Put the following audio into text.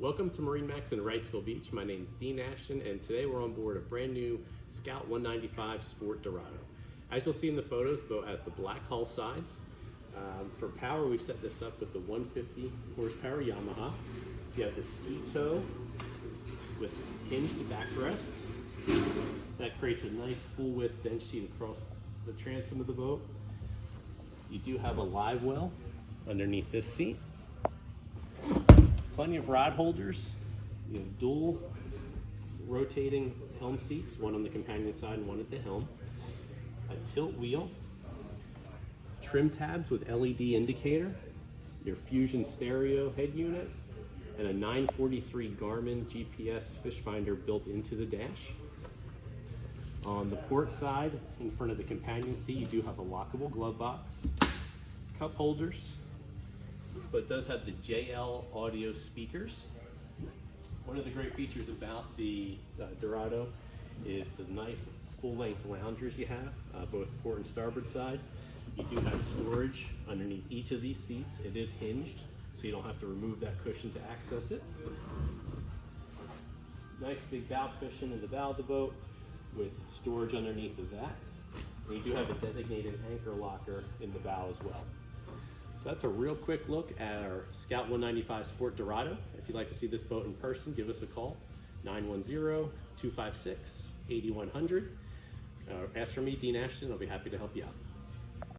Welcome to MarineMax in Wrightsville Beach. My name is Dean Ashton, and today we're on board a brand new Scout 195 Sport Dorado. As you'll see in the photos, the boat has the black hull sides. For power, we've set this up with the 150 horsepower Yamaha. You have the ski tow with hinged backrest. That creates a nice full width bench seat across the transom of the boat. You do have a live well underneath this seat. Plenty of rod holders. You have dual rotating helm seats, one on the companion side and one at the helm. A tilt wheel, trim tabs with LED indicator, your Fusion stereo head unit, and a 943 Garmin GPS fish finder built into the dash. On the port side, in front of the companion seat, you do have a lockable glove box, cup holders, but it does have the JL audio speakers. One of the great features about the Dorado is the nice full-length loungers you have, both port and starboard side. You do have storage underneath each of these seats. It is hinged, so you don't have to remove that cushion to access it. Nice big bow cushion in the bow of the boat with storage underneath of that. And you do have a designated anchor locker in the bow as well. So that's a real quick look at our Scout 195 Sport Dorado. If you'd like to see this boat in person, give us a call, 910-256-8100. Ask for me, Dean Ashton. I'll be happy to help you out.